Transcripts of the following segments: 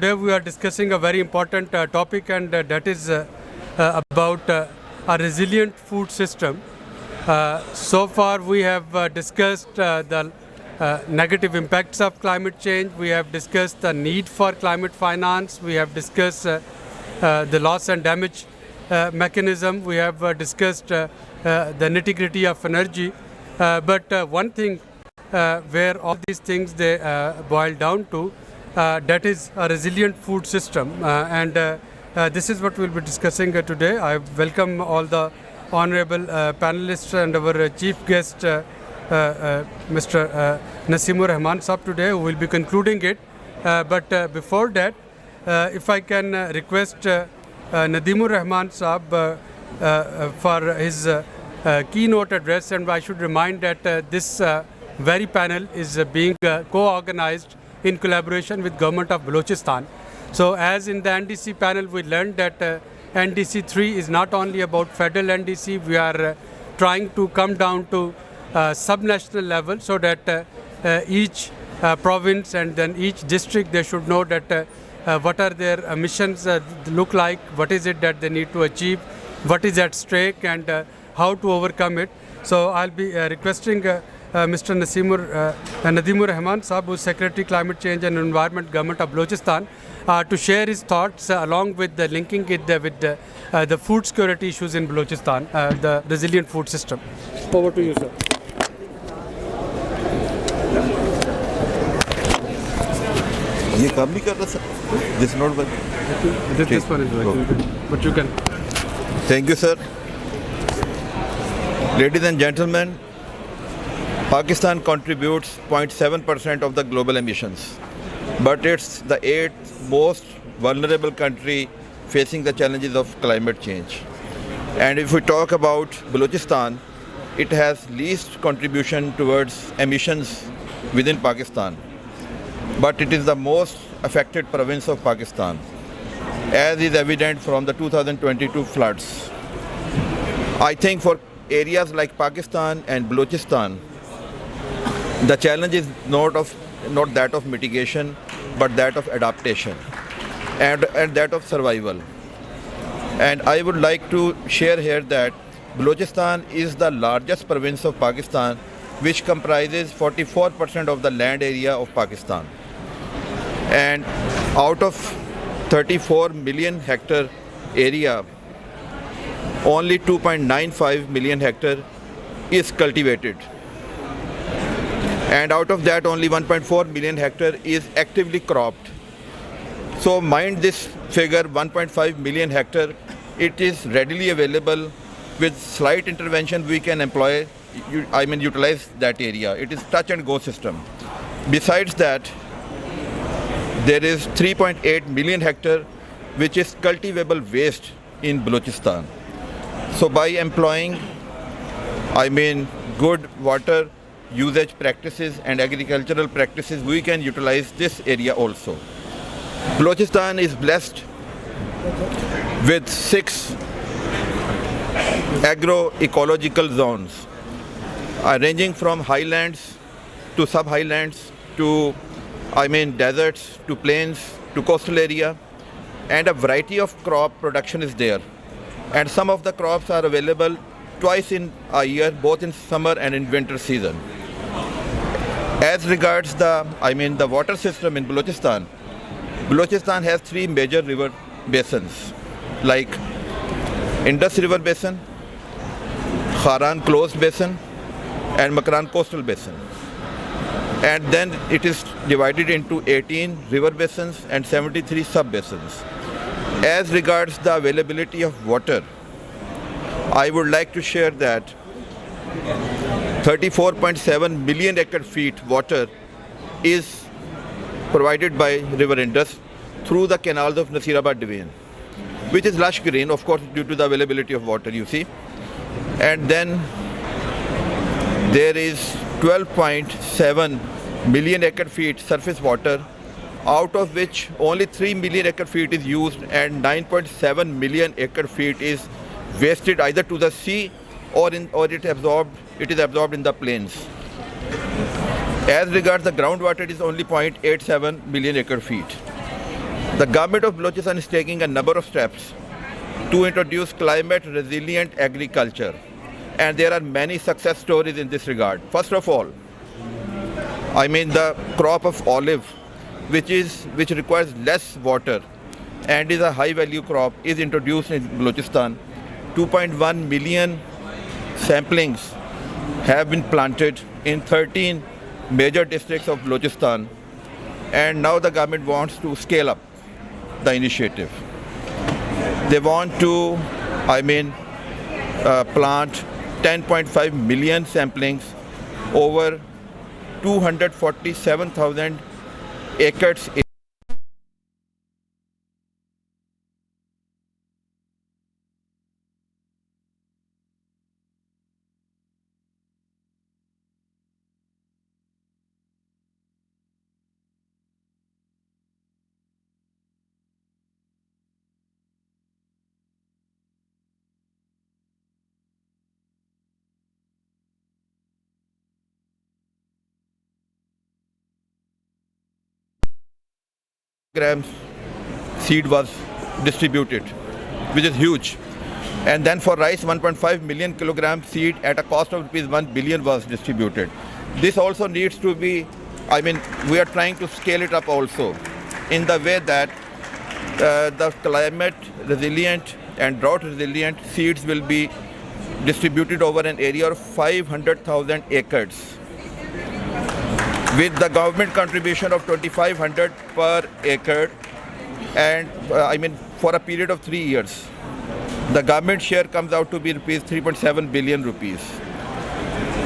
today we are discussing a very important topic, and that is about a resilient food system. So far we have discussed the negative impacts of climate change. We have discussed the need for climate finance. We have discussed the loss and damage mechanism. We have discussed the nitty-gritty of energy. But one thing where all these things they boil down to, that is a resilient food system, and this is what we'll be discussing today. I welcome all the honorable panelists and our chief guest, Mr. Naseemur Rahman Saab today, who will be concluding it. But before that, if I can request Nadeemur Rahman Saab for his keynote address, and I should remind that this very panel is being co-organized in collaboration with Government of Balochistan. So as in the NDC panel, we learned that NDC 3 is not only about federal NDC, we are trying to come down to sub-national level, so that each province and then each district, they should know that what are their missions look like, what is it that they need to achieve, what is at stake, and how to overcome it. So I'll be requesting Mr. Nadeemur Rahman Saab, who is Secretary Climate Change and Environment, Government of Balochistan, to share his thoughts along with linking it with the food security issues in Balochistan, the resilient food system. Over to you, sir. ये काम नहीं कर रहा sir, this not working. This one is working, but you can. Thank you, sir. Ladies and gentlemen, Pakistan contributes 0.7% of the global emissions, but it's the 8th most vulnerable country facing the challenges of climate change. And if we talk about Balochistan, it has least contribution towards emissions within Pakistan, but it is the most affected province of Pakistan, as is evident from the 2022 floods. I think for areas like Pakistan and Balochistan, the challenge is not that of mitigation, but that of adaptation and that of survival. And I would like to share here that Balochistan is the largest province of Pakistan, which comprises 44% of the land area of Pakistan. And out of 34 million hectare area, only 2.95 million hectare is cultivated. And out of that, only 1.4 million hectare is actively cropped. So mind this figure, 1.5 million hectare, it is readily available. With slight intervention, we can utilize that area. It is touch and go system. Besides that, there is 3.8 million hectare which is cultivable waste in Balochistan. So by employing, good water usage practices and agricultural practices, we can utilize this area also. Balochistan is blessed with 6 agroecological zones, ranging from highlands to sub-highlands to deserts to plains to coastal area, and a variety of crop production is there. And some of the crops are available twice in a year, both in summer and in winter season. As regards the water system in Balochistan, Balochistan has 3 major river basins, like Indus River Basin, Kharan Closed Basin, and Makran Coastal Basin. And then it is divided into 18 river basins and 73 sub-basins. As regards the availability of water, I would like to share that 34.7 million acre feet water is provided by River Indus through the canals of Nasirabad Division, which is lush green, of course, due to the availability of water, you see. And then there is 12.7 million acre feet surface water, out of which only 3 million acre feet is used, and 9.7 million acre feet is wasted either to the sea or it is absorbed in the plains. As regards the groundwater, it is only 0.87 million acre feet. The government of Balochistan is taking a number of steps to introduce climate resilient agriculture, and there are many success stories in this regard. First of all, the crop of olive, which requires less water and is a high value crop, is introduced in Balochistan. 2.1 million samplings have been planted in 13 major districts of Balochistan, and now the government wants to scale up the initiative. They want to plant 10.5 million samplings over 247,000 acres. Grams seed was distributed, which is huge. And then for rice, 1.5 million kilogram seed at a cost of rupees 1 billion was distributed. This also needs to be, we are trying to scale it up also in the way that the climate resilient and drought resilient seeds will be distributed over an area of 500,000 acres, with the government contribution of 2,500 per acre, and for a period of 3 years. The government share comes out to be rupees 3.7 billion rupees.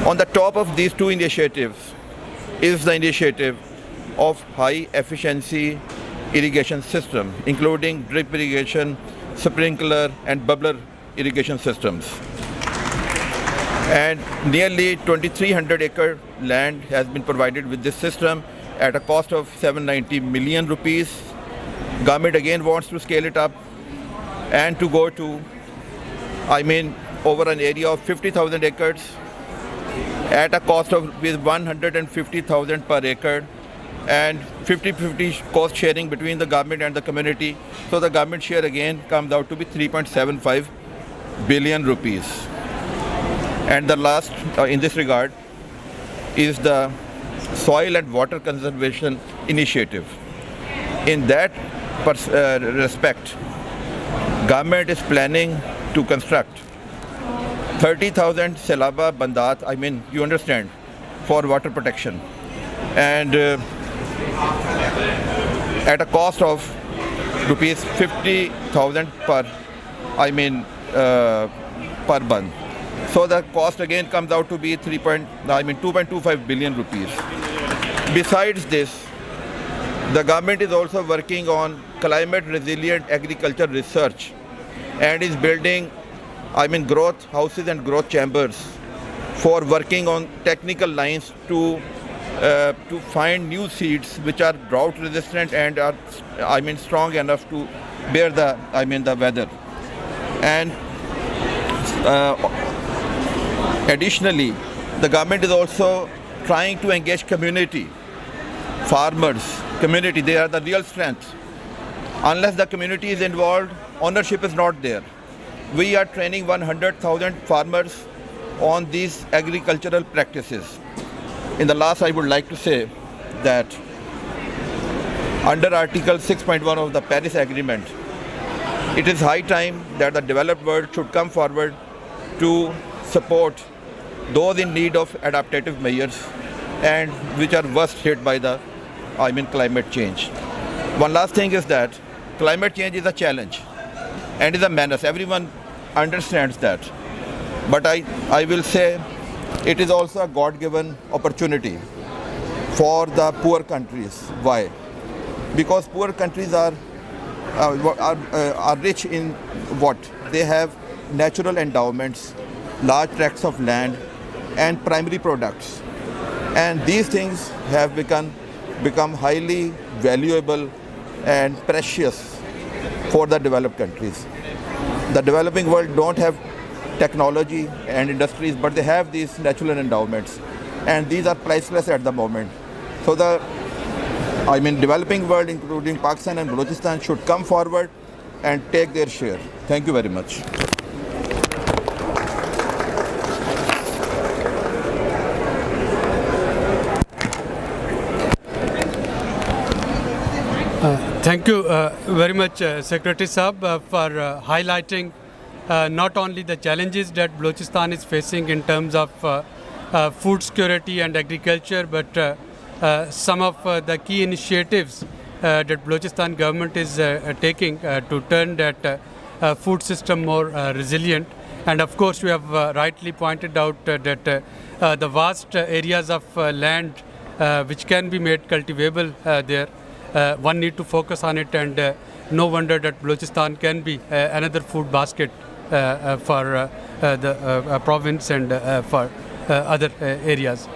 On the top of these two initiatives is the initiative of high efficiency irrigation system, including drip irrigation, sprinkler and bubbler irrigation systems. And nearly 2,300 acre land has been provided with this system at a cost of 790 million rupees. Government again wants to scale it up and to go to, over an area of 50,000 acres at a cost of 150,000 per acre, and 50-50 cost sharing between the government and the community. So the government share again comes out to be 3.75 billion rupees. And the last in this regard is the soil and water conservation initiative. In that respect, government is planning to construct 30,000 Selaba Bandat, you understand, for water protection, and at a cost of rupees 50,000 per band. So the cost again comes out to be 2.25 billion rupees. Besides this, the government is also working on climate resilient agriculture research and is building growth houses and growth chambers for working on technical lines to find new seeds which are drought resistant and are strong enough to bear the weather. And additionally, the government is also trying to engage community, farmers, community. They are the real strength. Unless the community is involved, ownership is not there. We are training 100,000 farmers on these agricultural practices. In the last, I would like to say that under Article 6.1 of the Paris Agreement, it is high time that the developed world should come forward to support those in need of adaptive measures and which are worst hit by the climate change. One last thing is that climate change is a challenge and is a menace. Everyone understands that. But I will say it is also a God-given opportunity for the poor countries. Why? Because poor countries are rich in what? They have natural endowments, large tracts of land, and primary products. And these things have become highly valuable and precious for the developed countries. The developing world don't have technology and industries, but they have these natural endowments, and these are priceless at the moment. So the I mean, developing world, including Pakistan and Balochistan, should come forward and take their share. Thank you very much. Thank you very much, Secretary Saab, for highlighting not only the challenges that Balochistan is facing in terms of food security and agriculture, but some of the key initiatives that Balochistan government is taking to turn that food system more resilient. And of course, you have rightly pointed out that the vast areas of land which can be made cultivable there, one need to focus on it, and no wonder that Balochistan can be another food basket for the province and for other areas.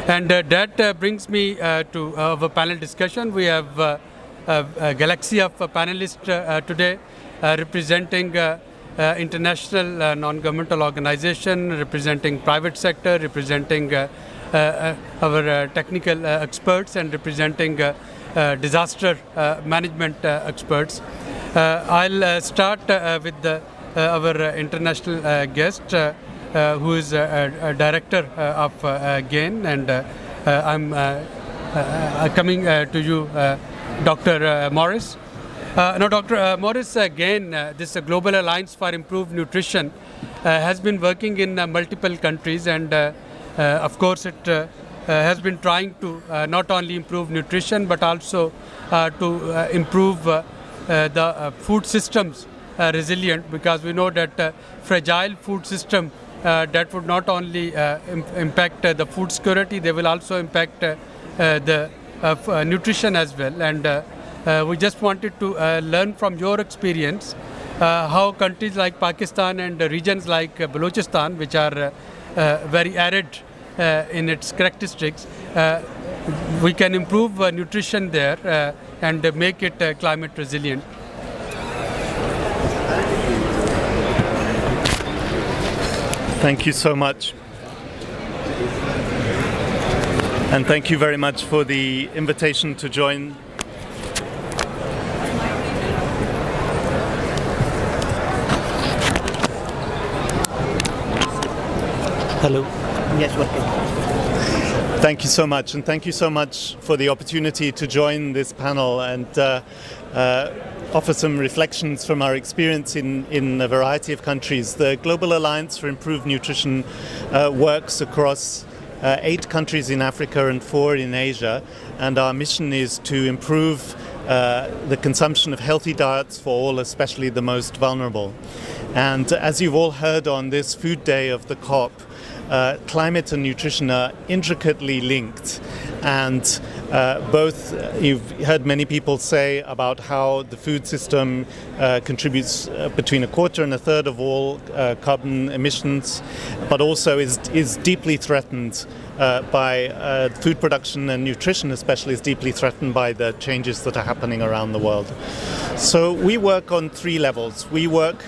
And that brings me to our panel discussion. We have a galaxy of panelists today representing international non-governmental organization, representing private sector, representing our technical experts, and representing disaster management experts. I'll start with our international guest, who is a director of GAIN, and I'm coming to you, Dr. Morris. Now, Dr. Morris, GAIN, this Global Alliance for Improved Nutrition, has been working in multiple countries, and of course it has been trying to not only improve nutrition but also to improve the food systems resilient, because we know that fragile food system that would not only impact the food security, they will also impact the nutrition as well. And we just wanted to learn from your experience how countries like Pakistan and regions like Balochistan, which are very arid in its characteristics, we can improve nutrition there and make it climate resilient. Thank you so much. And thank you very much for the invitation to join. Hello. Yes, working. Thank you so much, and thank you so much for the opportunity to join this panel and offer some reflections from our experience in a variety of countries. The Global Alliance for Improved Nutrition works across 8 countries in Africa and 4 in Asia, and our mission is to improve the consumption of healthy diets for all, especially the most vulnerable. And as you've all heard on this Food Day of the COP, climate and nutrition are intricately linked, and both, you've heard many people say about how the food system contributes between 1/4 and 1/3 of all carbon emissions, but also is deeply threatened by food production, and nutrition especially is deeply threatened by the changes that are happening around the world. So we work on 3 levels. We work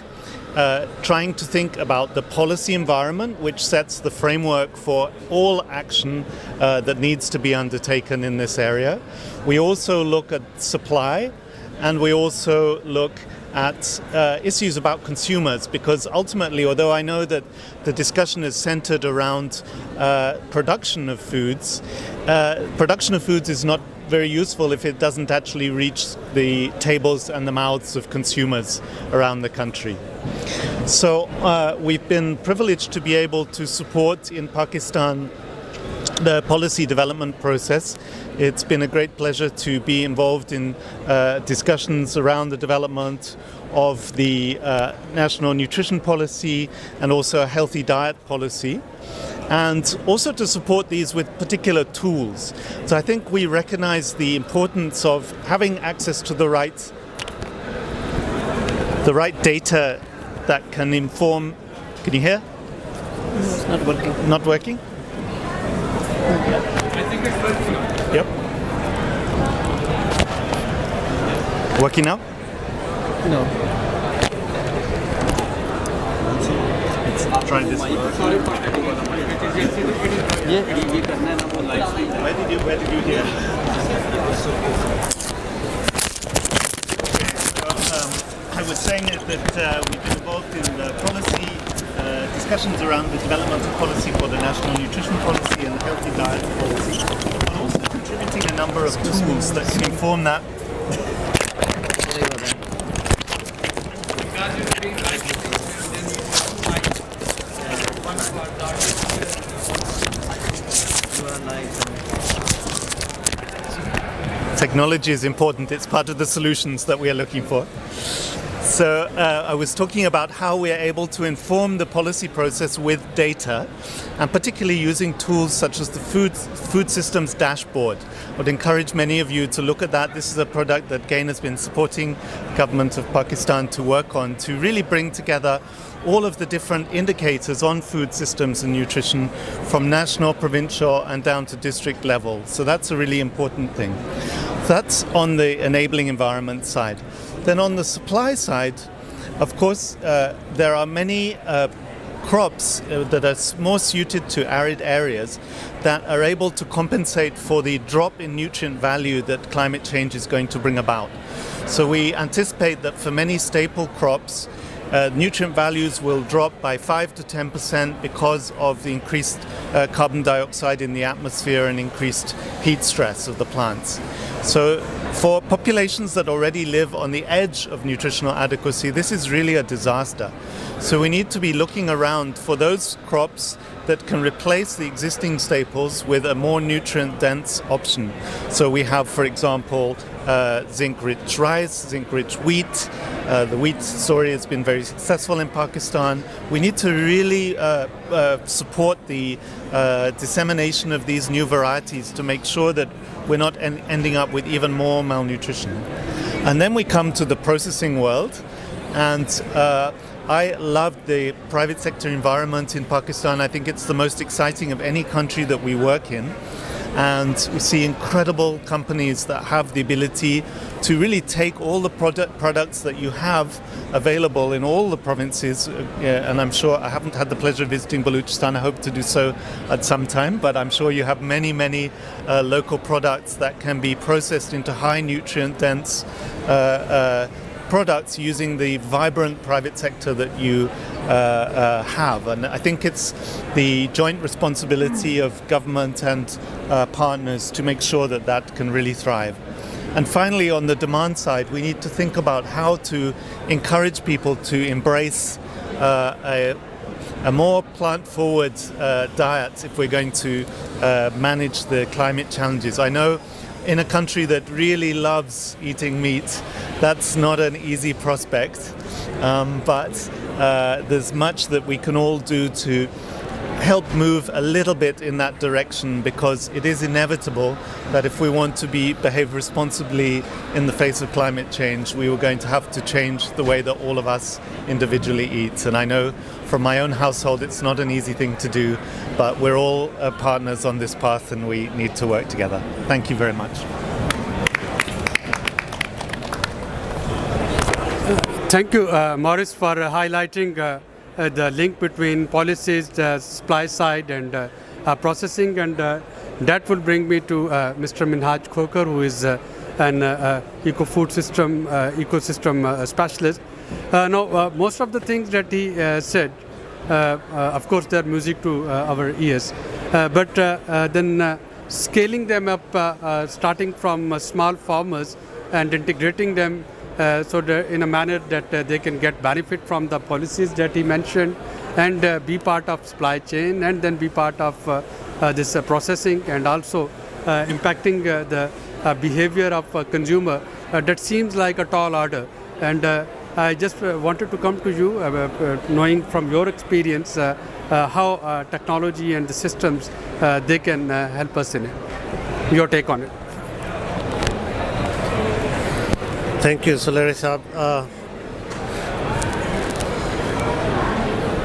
trying to think about the policy environment, which sets the framework for all action that needs to be undertaken in this area. We also look at supply, and we also look at issues about consumers, because ultimately, although I know that the discussion is centered around production of foods is not very useful if it doesn't actually reach the tables and the mouths of consumers around the country. So we've been privileged to be able to support in Pakistan the policy development process. It's been a great pleasure to be involved in discussions around the development of the national nutrition policy and also a healthy diet policy, and also to support these with particular tools. So I think we recognize the importance of having access to the right data that can inform. Can you hear? It's not working. Not working? I think it's working now. Yep. Working now? No. It's try this one. Where did you hear? I was saying that we've been involved in policy discussions around the development of policy for the national nutrition policy and healthy diet policy, but also contributing a number of tools that can inform that. Technology is important. It's part of the solutions that we are looking for. So I was talking about how we are able to inform the policy process with data, and particularly using tools such as the Food Systems Dashboard. I would encourage many of you to look at that. This is a product that GAIN has been supporting the government of Pakistan to work on, to really bring together all of the different indicators on food systems and nutrition from national, provincial and down to district level. So that's a really important thing. That's on the enabling environment side. Then on the supply side, of course, there are many crops that are more suited to arid areas that are able to compensate for the drop in nutrient value that climate change is going to bring about. So we anticipate that for many staple crops, nutrient values will drop by 5 to 10% because of the increased carbon dioxide in the atmosphere and increased heat stress of the plants. So for populations that already live on the edge of nutritional adequacy, this is really a disaster. So we need to be looking around for those crops that can replace the existing staples with a more nutrient-dense option. So we have, for example, zinc-rich rice, zinc-rich wheat. The wheat story has been very successful in Pakistan. We need to really support the dissemination of these new varieties to make sure that we're not ending up with even more malnutrition. And then we come to the processing world, and I love the private sector environment in Pakistan. I think it's the most exciting of any country that we work in. And we see incredible companies that have the ability to really take all the products that you have available in all the provinces. And I'm sure, I haven't had the pleasure of visiting Balochistan. I hope to do so at some time. But I'm sure you have many local products that can be processed into high nutrient dense products using the vibrant private sector that you have. And I think it's the joint responsibility of government and partners to make sure that that can really thrive. And finally, on the demand side, we need to think about how to encourage people to embrace a more plant-forward diet if we're going to manage the climate challenges. I know in a country that really loves eating meat, that's not an easy prospect, but there's much that we can all do to help move a little bit in that direction, because it is inevitable that if we want to behave responsibly in the face of climate change, we were going to have to change the way that all of us individually eat. And I know from my own household it's not an easy thing to do, but we're all partners on this path and we need to work together. Thank you very much. Thank you, Maurice, for highlighting the link between policies, the supply side and processing, and that will bring me to Mr. Minhaj Khokar, who is an ecosystem specialist. Now, most of the things that he said, of course, they're music to our ears, but then scaling them up, starting from small farmers and integrating them so that in a manner that they can get benefit from the policies that he mentioned, and be part of supply chain, and then be part of this processing, and also impacting the behavior of a consumer. That seems like a tall order, and I just wanted to come to you, knowing from your experience how technology and the systems they can help us in it. Your take on it. Thank you, Suleri Saab.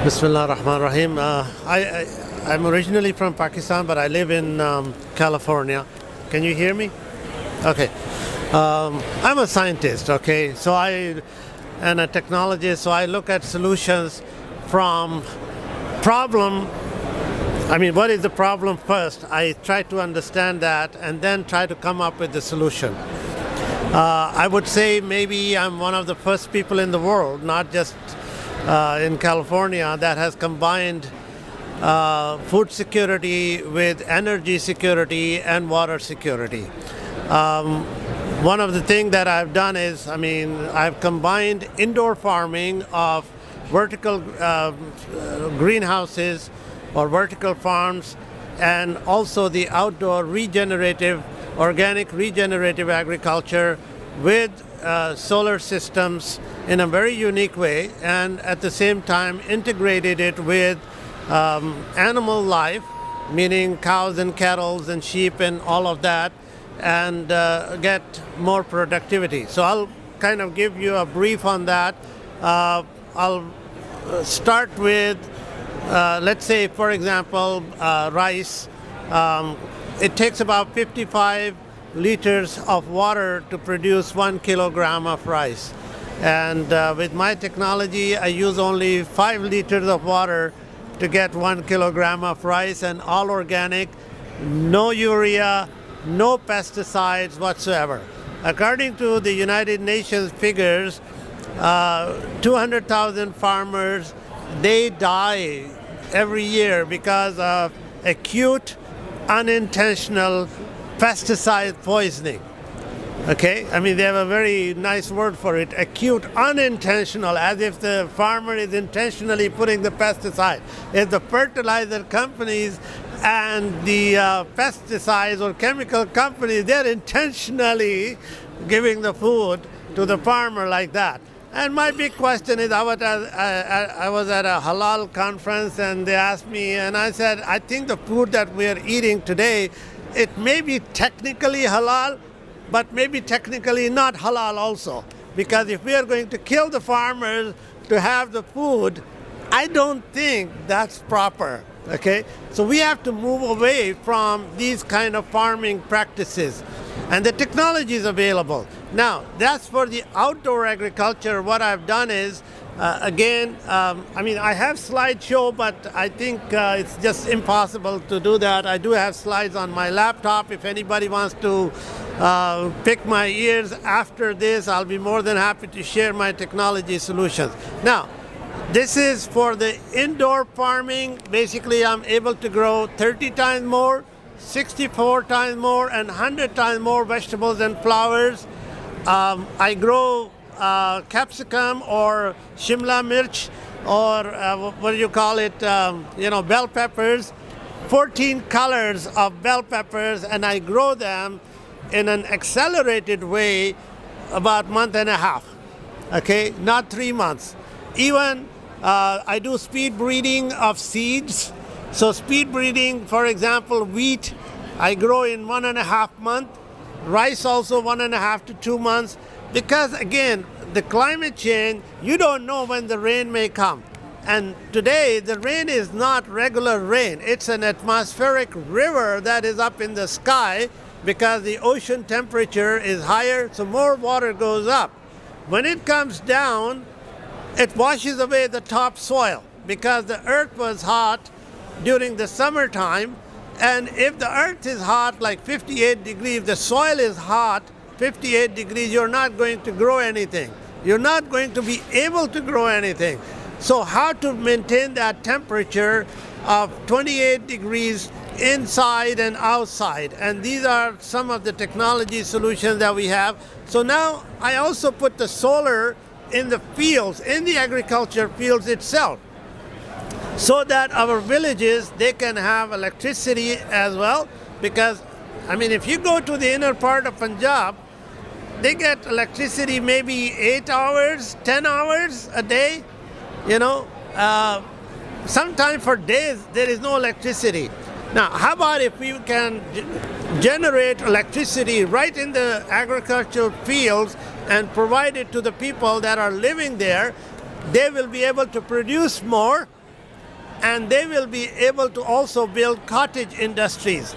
Bismillah ar-Rahman ar-Rahim. I'm originally from Pakistan, but I live in California. Can you hear me? Okay. I'm a scientist, okay? And a technologist, so I look at solutions from problem, what is the problem first? I try to understand that and then try to come up with the solution. I would say maybe I'm one of the first people in the world, not just in California, that has combined food security with energy security and water security. One of the things that I've done is, I've combined indoor farming of vertical greenhouses or vertical farms, and also the outdoor organic regenerative agriculture with solar systems in a very unique way, and at the same time integrated it with animal life, meaning cows and cattle and sheep and all of that, and get more productivity. So I'll kind of give you a brief on that. I'll start with, let's say, for example, rice. It takes about 55 liters of water to produce 1 kilogram of rice. And with my technology, I use only 5 liters of water to get 1 kilogram of rice, and all organic, no urea, no pesticides whatsoever. According to the United Nations figures, 200,000 farmers, they die every year because of acute unintentional pesticide poisoning. Okay, they have a very nice word for it, acute unintentional, as if the farmer is intentionally putting the pesticide. If the fertilizer companies and the pesticides or chemical companies, they're intentionally giving the food to the farmer like that. And my big question is, I was at a halal conference, and they asked me, and I said, I think the food that we're eating today, it may be technically halal, but maybe technically not halal also. Because if we are going to kill the farmers to have the food, I don't think that's proper. Okay? So we have to move away from these kind of farming practices. And the technology is available. Now, that's for the outdoor agriculture. What I've done is, I have slideshow, but I think it's just impossible to do that. I do have slides on my laptop. If anybody wants to pick my ears after this, I'll be more than happy to share my technology solutions. Now, this is for the indoor farming. Basically, I'm able to grow 30 times more, 64 times more, and 100 times more vegetables and flowers. I grow capsicum or shimla mirch, or bell peppers, 14 colors of bell peppers, and I grow them in an accelerated way about a month and a half. Okay, not 3 months. Even I do speed breeding of seeds. So speed breeding, for example, wheat, I grow in 1.5 months. Rice also 1.5 to 2 months. Because again, the climate change, you don't know when the rain may come. And today, the rain is not regular rain. It's an atmospheric river that is up in the sky because the ocean temperature is higher, so more water goes up. When it comes down, it washes away the topsoil because the earth was hot during the summertime. And if the earth is hot, like 58 degrees, the soil is hot, 58 degrees, you're not going to grow anything. You're not going to be able to grow anything. So how to maintain that temperature of 28 degrees inside and outside? And these are some of the technology solutions that we have. So now I also put the solar in the fields, in the agriculture fields itself, so that our villages, they can have electricity as well. Because, if you go to the inner part of Punjab, they get electricity maybe 8 hours, 10 hours a day. Sometimes for days there is no electricity. Now, how about if we can generate electricity right in the agricultural fields and provide it to the people that are living there? They will be able to produce more, and they will be able to also build cottage industries.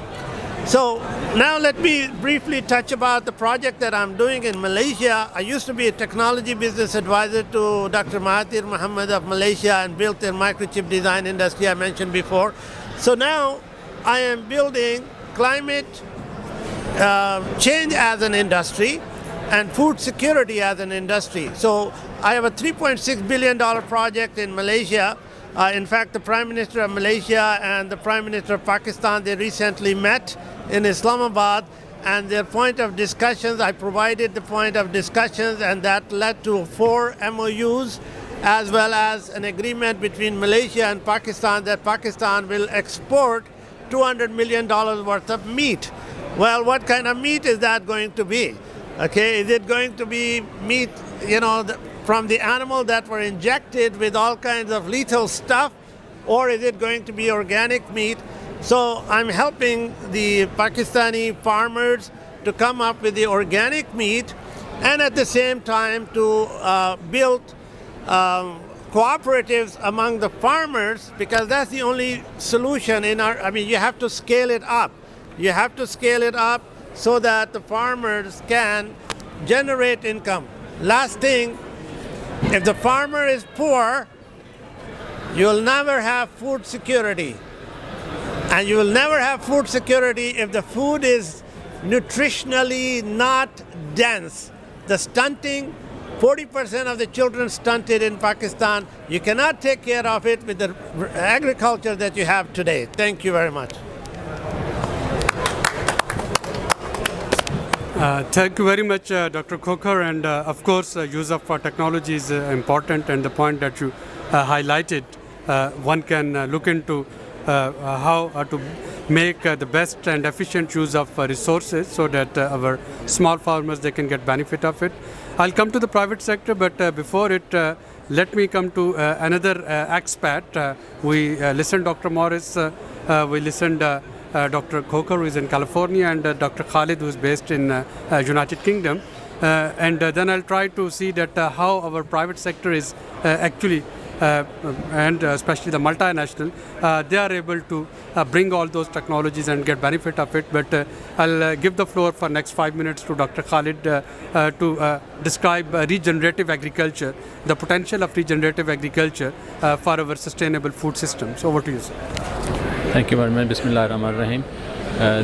So now let me briefly touch about the project that I'm doing in Malaysia. I used to be a technology business advisor to Dr. Mahathir Mohamad of Malaysia and built their microchip design industry I mentioned before. So now I am building climate change as an industry and food security as an industry. So I have a $3.6 billion project in Malaysia. In fact, the Prime Minister of Malaysia and the Prime Minister of Pakistan, they recently met in Islamabad, and their point of discussions, I provided the point of discussions, and that led to 4 MOUs as well as an agreement between Malaysia and Pakistan that Pakistan will export $200 million worth of meat. Well, what kind of meat is that going to be? Okay, is it going to be meat, from the animal that were injected with all kinds of lethal stuff, or is it going to be organic meat? So I'm helping the Pakistani farmers to come up with the organic meat, and at the same time to build cooperatives among the farmers, because that's the only solution you have to scale it up. You have to scale it up so that the farmers can generate income. Last thing, if the farmer is poor, you will never have food security. And you will never have food security if the food is nutritionally not dense. The stunting, 40% of the children stunted in Pakistan. You cannot take care of it with the agriculture that you have today. Thank you very much. Thank you very much, Dr. Khokar, and of course, use of technology is important, and the point that you highlighted, one can look into how to make the best and efficient use of resources so that our small farmers, they can get benefit of it. I'll come to the private sector, but before it, let me come to another expat. We listened Dr. Morris, we listened Dr. Khokar, who is in California, and Dr. Khalid, who is based in United Kingdom. And then I'll try to see that how our private sector is actually, and especially the multinational, they are able to bring all those technologies and get benefit of it. But I'll give the floor for next 5 minutes to Dr. Khalid to describe regenerative agriculture, the potential of regenerative agriculture for our sustainable food systems. Over to you, sir. Thank you very much. Bismillah ar-Rahman ar-Rahim.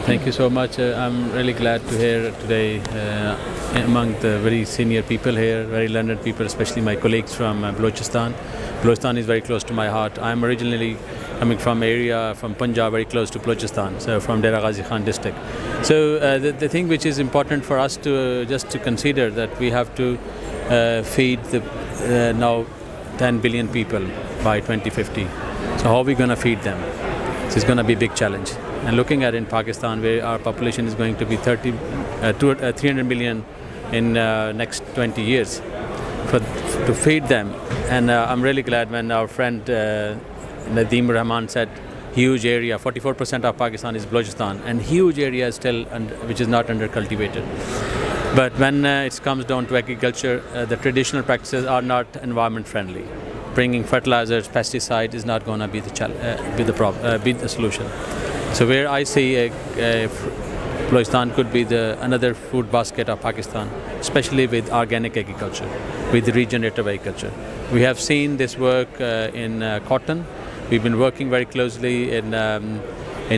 Thank you so much. I'm really glad to hear today among the very senior people here, very learned people, especially my colleagues from Balochistan. Balochistan is very close to my heart. I'm originally coming from area from Punjab, very close to Balochistan, so from Dera Ghazi Khan district. So the thing which is important for us to just to consider that we have to feed the now 10 billion people by 2050. So how are we going to feed them? This is going to be a big challenge. And looking at in Pakistan, where our population is going to be 300 million in next 20 years, to feed them. And I'm really glad when our friend Nadeem Rahman said huge area, 44% of Pakistan is Balochistan, and huge area still which is not under cultivated. But when it comes down to agriculture, the traditional practices are not environment friendly. Bringing fertilizers, pesticides is not going to be the solution. So where I see Balochistan could be another food basket of Pakistan, especially with organic agriculture, with regenerative agriculture. We have seen this work in cotton. We've been working very closely in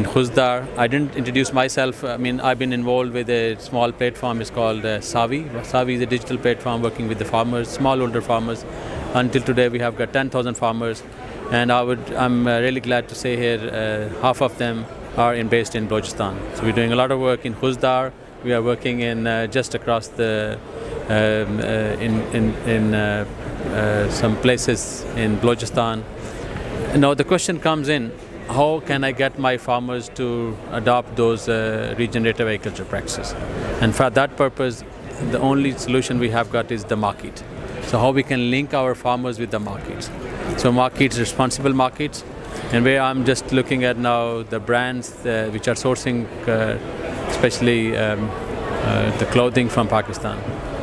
Khuzdar. I didn't introduce myself. I've been involved with a small platform. It's called Savi. Savi is a digital platform working with the farmers, smallholder farmers. Until today, we have got 10,000 farmers, and I'm really glad to say here, half of them are based in Balochistan. So we're doing a lot of work in Khuzdar. We are working in just across the some places in Balochistan. Now the question comes in: how can I get my farmers to adopt those regenerative agriculture practices? And for that purpose, the only solution we have got is the market. So how we can link our farmers with the markets. So markets, responsible markets, and where I'm just looking at now the brands which are sourcing especially the clothing from Pakistan.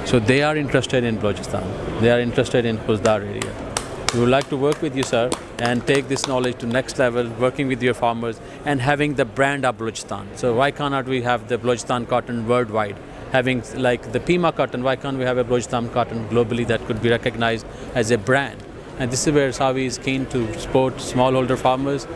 So they are interested in Balochistan. They are interested in Khuzdar area. We would like to work with you, sir, and take this knowledge to next level, working with your farmers and having the brand of Balochistan. So why cannot we have the Balochistan cotton worldwide? Having like the Pima cotton, why can't we have a Balochistan cotton globally that could be recognized as a brand? And this is where Savi is keen to support smallholder farmers.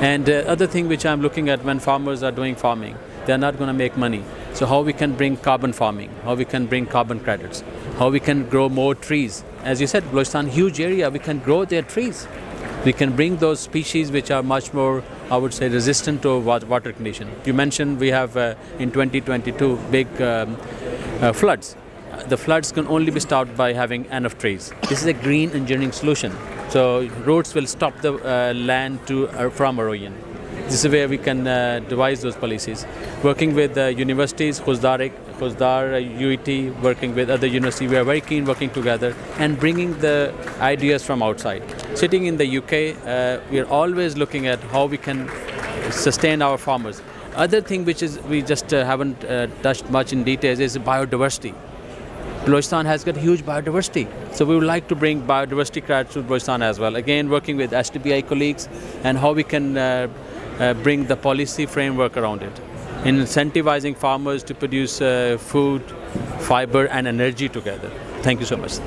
And other thing which I'm looking at, when farmers are doing farming, they're not going to make money. So how we can bring carbon farming, how we can bring carbon credits, how we can grow more trees. As you said, Balochistan, huge area, we can grow their trees. We can bring those species which are much more, I would say, resistant to water condition. You mentioned we have in 2022 big floods. The floods can only be stopped by having enough trees. This is a green engineering solution. So roads will stop the land from erosion. This is where we can devise those policies. Working with universities, Khuzdar, UET, working with other universities, we are very keen working together and bringing the ideas from outside. Sitting in the UK, we are always looking at how we can sustain our farmers. Other thing which is we just haven't touched much in details is biodiversity. Balochistan has got huge biodiversity. So we would like to bring biodiversity credits to Balochistan as well. Again, working with STBI colleagues and how we can bring the policy framework around it. In incentivizing farmers to produce food, fiber and energy together. Thank you so much.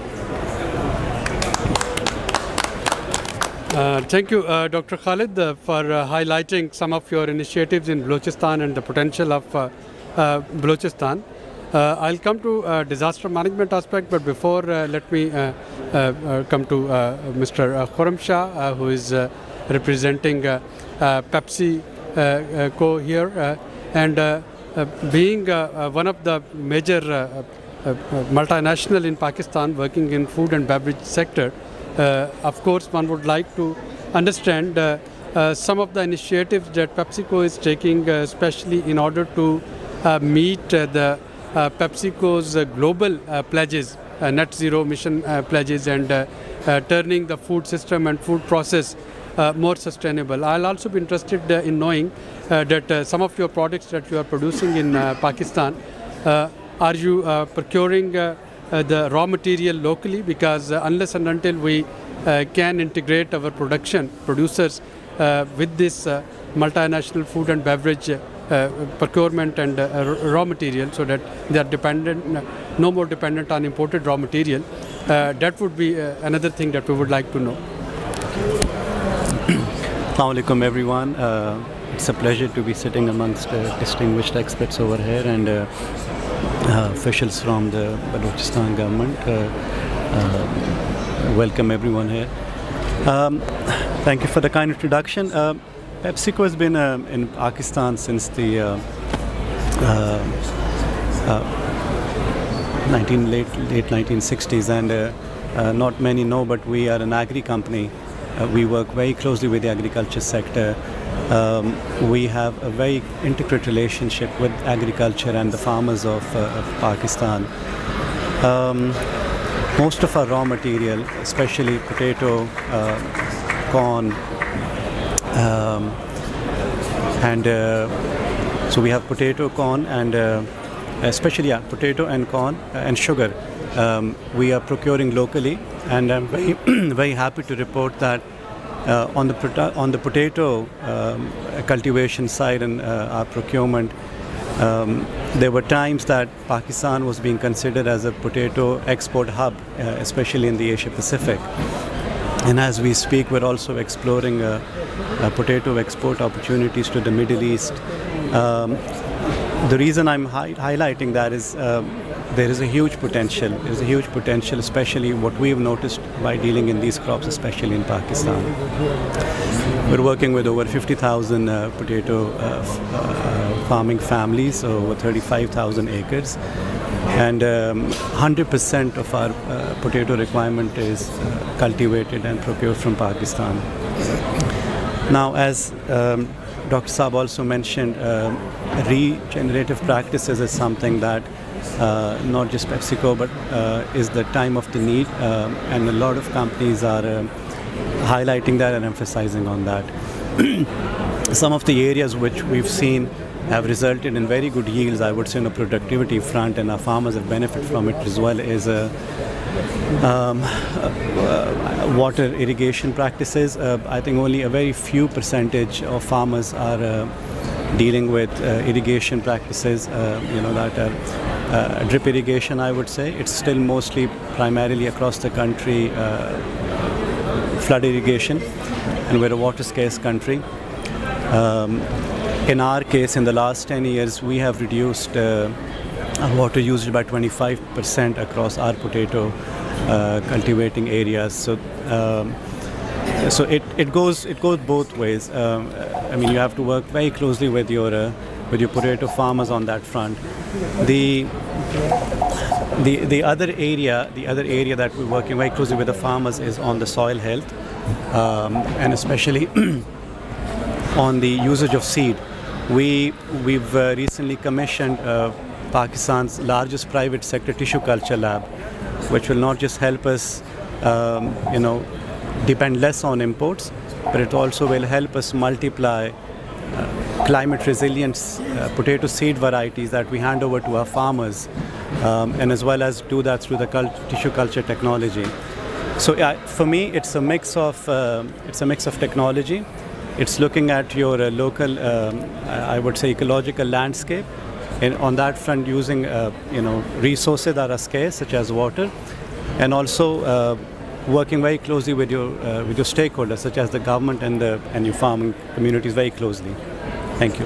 Thank you, Dr. Khalid, for highlighting some of your initiatives in Balochistan and the potential of Balochistan. I'll come to disaster management aspect, but before let me come to Mr. Khurram Shah, who is representing PepsiCo here, and being one of the major multinational in Pakistan working in food and beverage sector. Of course, one would like to understand some of the initiatives that PepsiCo is taking, especially in order to meet the PepsiCo's global pledges, net zero mission pledges, and turning the food system and food process more sustainable. I'll also be interested in knowing that some of your products that you are producing in Pakistan, are you procuring the raw material locally? Because unless and until we can integrate our producers with this multinational food and beverage procurement and raw material, so that they are no more dependent on imported raw material, that would be another thing that we would like to know. Assalamu alaikum everyone. It's a pleasure to be sitting amongst distinguished experts over here and officials from the Balochistan government. Welcome everyone here. Thank you for the kind introduction. PepsiCo has been in Pakistan since the late 1960s, and not many know, but we are an agri company. We work very closely with the agriculture sector. We have a very intricate relationship with agriculture and the farmers of Pakistan. Most of our raw material, especially potato, corn, and so we have potato, corn, and especially potato and corn and sugar. We are procuring locally, and I'm very very happy to report that on the potato cultivation side and our procurement, there were times that Pakistan was being considered as a potato export hub, especially in the Asia Pacific. And as we speak, we're also exploring potato export opportunities to the Middle East. The reason I'm highlighting that is there is a huge potential. There's a huge potential, especially what we've noticed by dealing in these crops, especially in Pakistan. We're working with over 50,000 potato farming families, over 35,000 acres. And 100% of our potato requirement is cultivated and procured from Pakistan. Now, as Dr. Saab also mentioned, regenerative practices is something that not just PepsiCo, but is the time of the need, and a lot of companies are highlighting that and emphasizing on that. Some of the areas which we've seen have resulted in very good yields, I would say, on the productivity front, and our farmers have benefited from it as well, is water irrigation practices. I think only a very few percentage of farmers are dealing with irrigation practices, that are drip irrigation, I would say. It's still mostly primarily across the country flood irrigation, and we're a water scarce country. In our case, in the last 10 years, we have reduced water usage by 25% across our potato cultivating areas. So it goes both ways. I mean, you have to work very closely with your potato farmers on that front. The other area that we're working very closely with the farmers is on the soil health, and especially on the usage of seed. We've recently commissioned Pakistan's largest private sector tissue culture lab, which will not just help us, depend less on imports, but it also will help us multiply climate resilient potato seed varieties that we hand over to our farmers, and as well as do that through the tissue culture technology. So for me, it's a mix of technology. It's looking at your local, I would say, ecological landscape, and on that front, using resources that are scarce, such as water, and also working very closely with your stakeholders, such as the government and your farming communities, very closely. Thank you.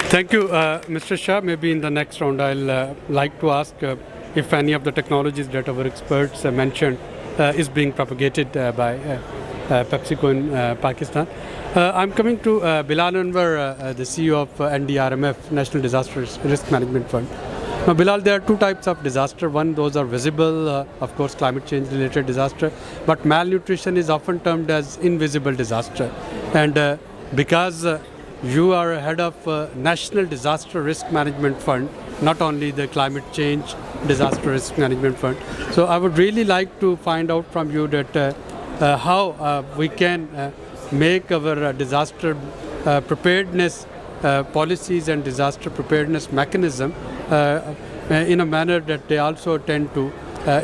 Thank you, Mr. Shah. Maybe in the next round, I'll like to ask if any of the technologies that our experts mentioned is being propagated by PepsiCo in Pakistan. I'm coming to Bilal Anwar, the CEO of NDRMF, National Disaster Risk Management Fund. Now, Bilal, there are two types of disaster. One, those are visible, of course, climate change related disaster, but malnutrition is often termed as invisible disaster. And because you are head of National Disaster Risk Management Fund, not only the Climate Change Disaster Risk Management Fund. So I would really like to find out from you that how we can make our disaster preparedness policies and disaster preparedness mechanism in a manner that they also attend to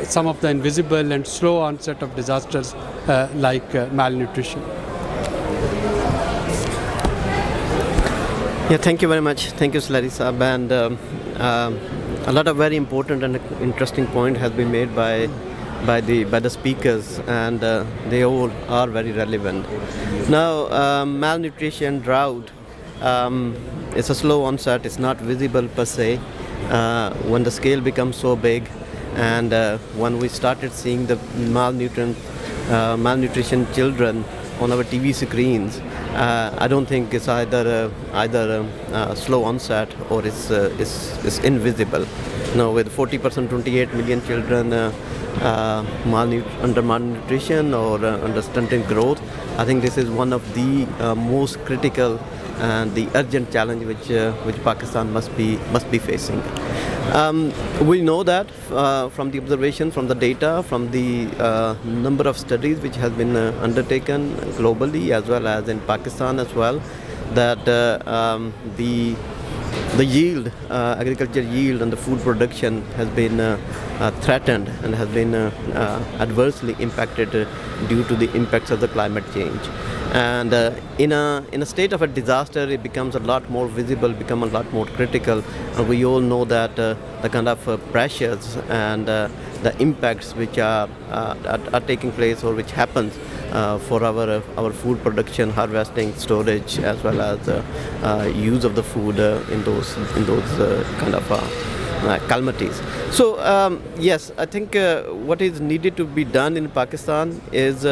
some of the invisible and slow onset of disasters like malnutrition. Yeah, thank you very much. Thank you, Slurry Saab. And a lot of very important and interesting point has been made by the speakers, and they all are very relevant. Now, malnutrition, drought, it's a slow onset. It's not visible per se. When the scale becomes so big, and when we started seeing the malnutrition children on our TV screens, I don't think it's either slow onset or it's invisible. Now, with 40%, 28 million children under malnutrition or under stunted growth, I think this is one of the most critical and the urgent challenge which Pakistan must be facing. We know that from the observation, from the data, from the number of studies which has been undertaken globally as well as in Pakistan as well, that the yield, agriculture yield and the food production has been threatened and has been adversely impacted due to the impacts of the climate change. And in a state of a disaster, it becomes a lot more visible, become a lot more critical. And we all know that the kind of pressures and the impacts which are taking place or which happens for our food production, harvesting, storage, as well as use of the food in those kind of calamities. So yes, I think what is needed to be done in Pakistan is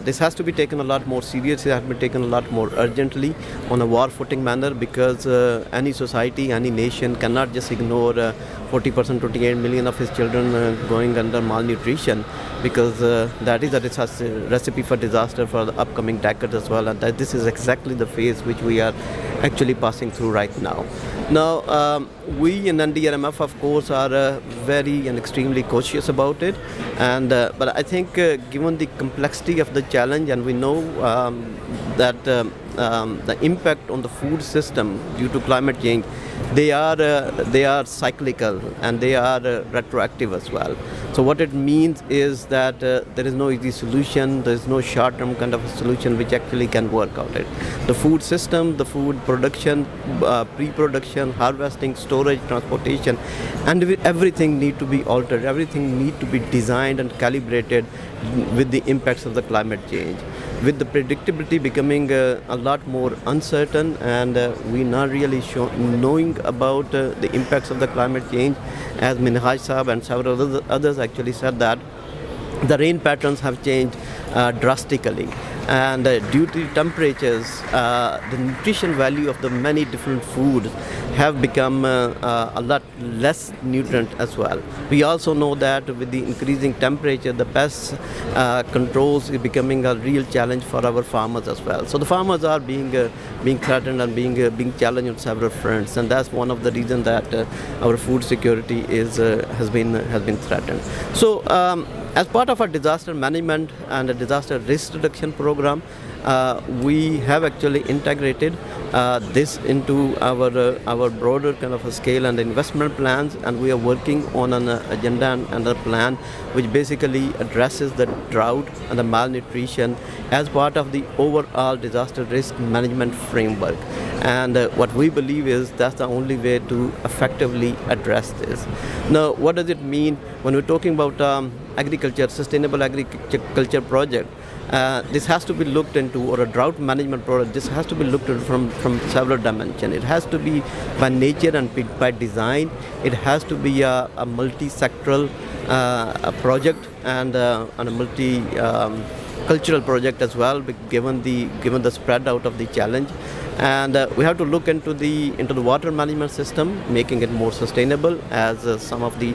this has to be taken a lot more seriously, has been taken a lot more urgently on a war footing manner, because any society, any nation cannot just ignore 40%, 28 million of his children going under malnutrition, because that is a recipe for disaster for the upcoming decades as well, and that this is exactly the phase which we are actually passing through right now. Now, we in NDRMF, of course, are very and extremely cautious about it, and but I think given the complexity of the challenge, and we know that the impact on the food system due to climate change they are cyclical and they are retroactive as well. So what it means is that there is no easy solution, there is no short-term kind of a solution which actually can work out it. The food system, the food production, pre-production, harvesting, storage, transportation, and everything need to be altered, everything need to be designed and calibrated with the impacts of the climate change. With the predictability becoming a lot more uncertain, and we're not really knowing about the impacts of the climate change, as Minhaj Saab and several others actually said that the rain patterns have changed drastically, and due to temperatures, the nutrition value of the many different foods have become a lot less nutrient as well. We also know that with the increasing temperature, the pest controls is becoming a real challenge for our farmers as well. So the farmers are being threatened and being challenged on several fronts, and that's one of the reasons that our food security has been threatened. So as part of our disaster management and a disaster risk reduction program, we have actually integrated this into our broader kind of a scale and investment plans, and we are working on an agenda and a plan which basically addresses the drought and the malnutrition as part of the overall disaster risk management framework. And what we believe is that's the only way to effectively address this. Now, what does it mean when we're talking about agriculture, sustainable agriculture project? This has to be looked into, or a drought management project, this has to be looked at from several dimensions. It has to be by nature and by design. It has to be a multi-sectoral project and a multi-cultural project as well, given the spread out of the challenge. And we have to look into the water management system, making it more sustainable. As some of the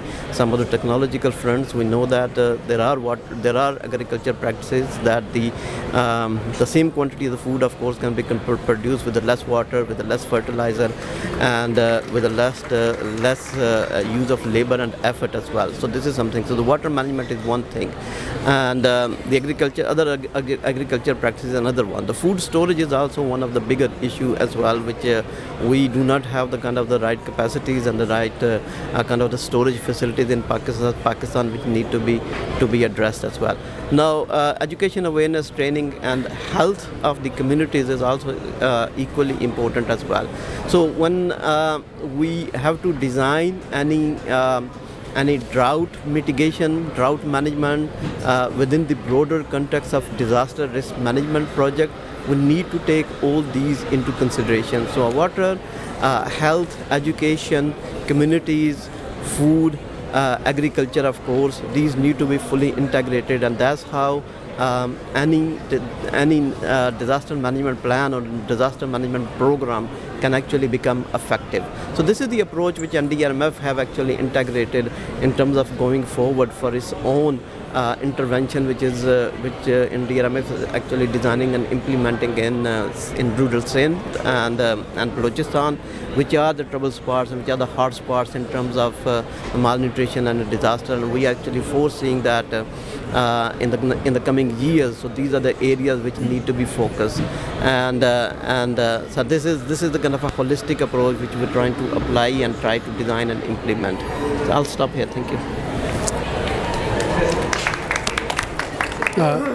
technological fronts, we know that there are agriculture practices that the same quantity of the food, of course, can be produced with less water, with less fertilizer, and with less use of labor and effort as well. So this is something. So the water management is one thing, and the other agriculture practices is another one. The food storage is also one of the bigger issues as well, which we do not have the kind of the right capacities and the right kind of the storage facilities in Pakistan which need to be addressed as well. Now, education, awareness, training, and health of the communities is also equally important as well. So when we have to design any drought mitigation, drought management within the broader context of disaster risk management project, we need to take all these into consideration. So water, health, education, communities, food, agriculture, of course, these need to be fully integrated, and that's how any disaster management plan or disaster management program can actually become effective. So this is the approach which NDRMF have actually integrated in terms of going forward for its own intervention, which NDRMF is actually designing and implementing in rural Sindh and Balochistan, which are the trouble spots and which are the hard spots in terms of malnutrition and disaster. And we are actually foreseeing that in the coming years. So these are the areas which need to be focused, and so this is the kind of a holistic approach which we're trying to apply and try to design and implement. So I'll stop here. Thank you.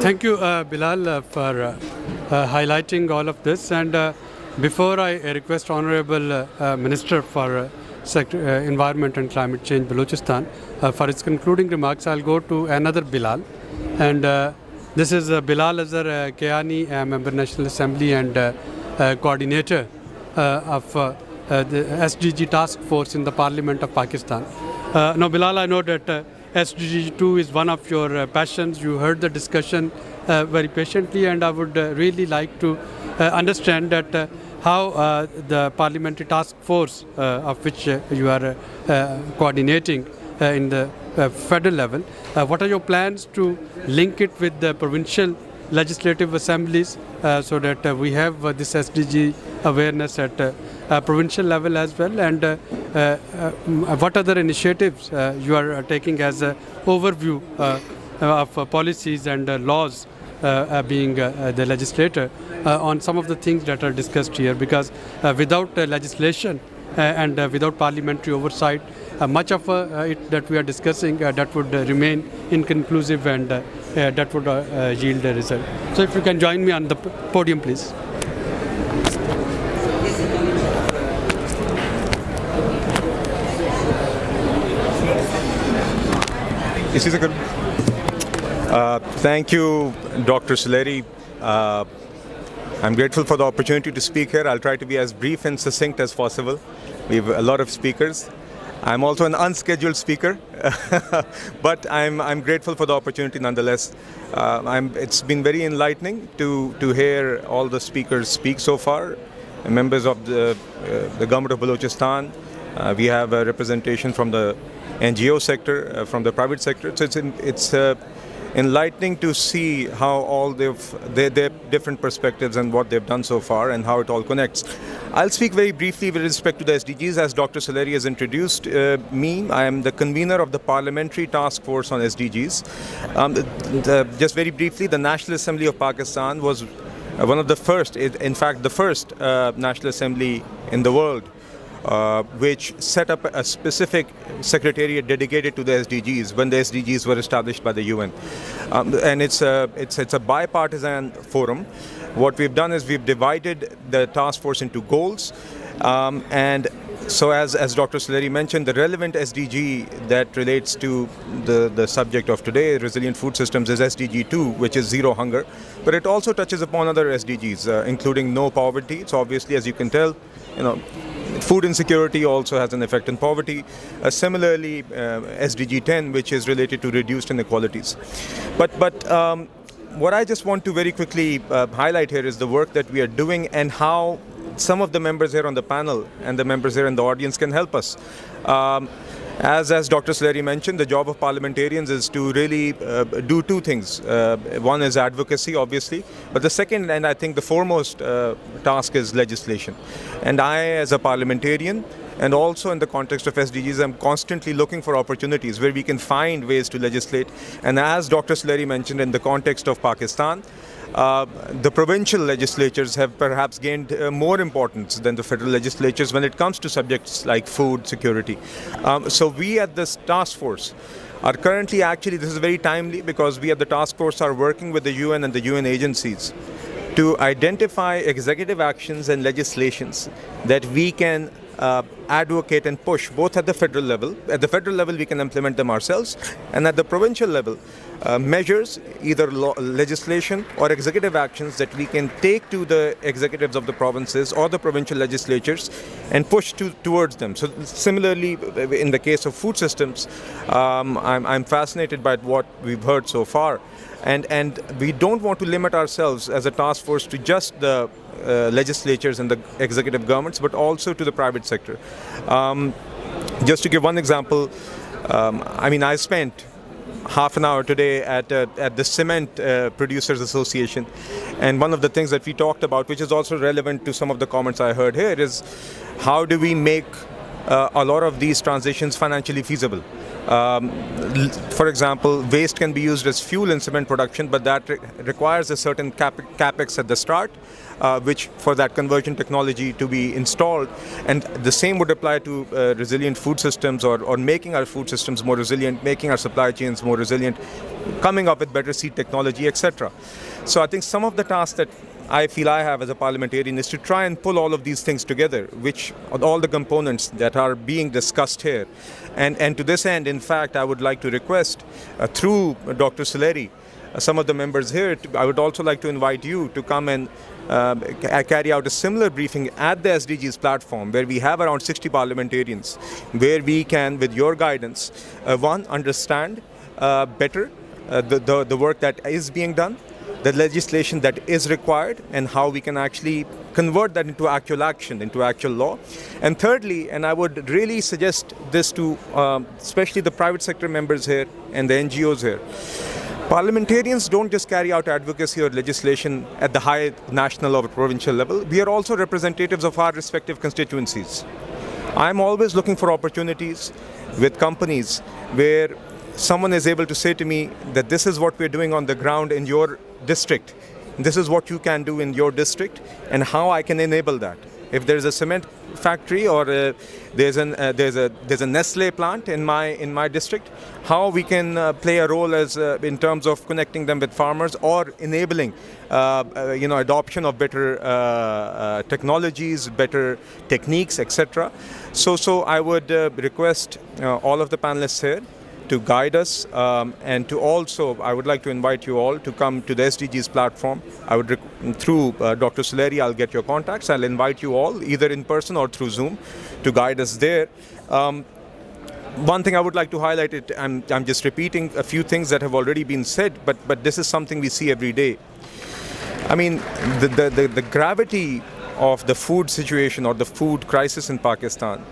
Thank you, Bilal, for highlighting all of this. And before I request Honorable Minister for Environment and Climate Change, Balochistan, for his concluding remarks, I'll go to another Bilal. And this is Bilal Azhar Kayani, Member National Assembly and Coordinator of the SDG Task Force in the Parliament of Pakistan. Now, Bilal, I know that SDG 2 is one of your passions. You heard the discussion very patiently, and I would really like to understand that how the Parliamentary Task Force of which you are coordinating in the federal level, what are your plans to link it with the provincial legislative assemblies so that we have this SDG awareness at provincial level as well, and what other initiatives you are taking as an overview of policies and laws being the legislator on some of the things that are discussed here, because without legislation and without parliamentary oversight, much of it that we are discussing that would remain inconclusive, and that would yield a result. So if you can join me on the podium, please. Thank you, Dr. Suleri. I'm grateful for the opportunity to speak here. I'll try to be as brief and succinct as possible. We have a lot of speakers. I'm also an unscheduled speaker, but I'm grateful for the opportunity nonetheless. It's been very enlightening to hear all the speakers speak so far. Members of the government of Balochistan. We have a representation from the NGO sector, from the private sector. So it's enlightening to see how all their different perspectives and what they've done so far and how it all connects. I'll speak very briefly with respect to the SDGs. As Dr. Suleri has introduced me, I am the convener of the Parliamentary Task Force on SDGs. Just very briefly, the National Assembly of Pakistan was one of the first, in fact the first National Assembly in the world which set up a specific secretariat dedicated to the SDGs when the SDGs were established by the UN. And it's a bipartisan forum. What we've done is we've divided the task force into goals. And so as Dr. Suleri mentioned, the relevant SDG that relates to the subject of today, resilient food systems, is SDG 2, which is zero hunger. But it also touches upon other SDGs, including no poverty. So obviously, as you can tell, food insecurity also has an effect on poverty. Similarly, SDG 10, which is related to reduced inequalities. But what I just want to very quickly highlight here is the work that we are doing and how some of the members here on the panel and the members here in the audience can help us. As Dr. Suleri mentioned, the job of parliamentarians is to really do two things. One is advocacy, obviously, but the second, and I think the foremost task, is legislation. And I, as a parliamentarian, and also in the context of SDGs, I'm constantly looking for opportunities where we can find ways to legislate. And as Dr. Suleri mentioned, in the context of Pakistan, the provincial legislatures have perhaps gained more importance than the federal legislatures when it comes to subjects like food security. So we at this task force are currently, actually this is very timely because we at the task force are working with the UN and the UN agencies to identify executive actions and legislations that we can advocate and push both at the federal level. At the federal level, we can implement them ourselves, and at the provincial level, measures, either legislation or executive actions that we can take to the executives of the provinces or the provincial legislatures and push towards them. So similarly, in the case of food systems, I'm fascinated by what we've heard so far. And we don't want to limit ourselves as a task force to just the legislatures and the executive governments, but also to the private sector. Just to give one example, I spent half an hour today at the Cement Producers Association, and one of the things that we talked about, which is also relevant to some of the comments I heard here, is how do we make a lot of these transitions financially feasible. For example, waste can be used as fuel in cement production, but that requires a certain capex at the start, which for that conversion technology to be installed. And the same would apply to resilient food systems or making our food systems more resilient, making our supply chains more resilient, coming up with better seed technology, etc. So I think some of the tasks that I feel I have as a parliamentarian is to try and pull all of these things together, which all the components that are being discussed here. And to this end, in fact, I would like to request through Dr. Suleri, some of the members here, I would also like to invite you to come and carry out a similar briefing at the SDGs platform, where we have around 60 parliamentarians, where we can, with your guidance, one, understand better the work that is being done, the legislation that is required, and how we can actually convert that into actual action, into actual law. And thirdly, and I would really suggest this to especially the private sector members here and the NGOs here, parliamentarians don't just carry out advocacy or legislation at the high national or provincial level. We are also representatives of our respective constituencies. I'm always looking for opportunities with companies where someone is able to say to me that this is what we're doing on the ground in your district. This is what you can do in your district and how I can enable that. If there's a cement factory, or there's a Nestle plant in my district, how we can play a role as in terms of connecting them with farmers or enabling adoption of better technologies, better techniques, etc. So I would request all of the panelists here to guide us, and to also, I would like to invite you all to come to the SDGs platform. I would, through Dr. Suleri, I'll get your contacts. I'll invite you all, either in person or through Zoom, to guide us there. One thing I would like to highlight, I'm just repeating a few things that have already been said, but this is something we see every day. I mean, the gravity of the food situation or the food crisis in Pakistan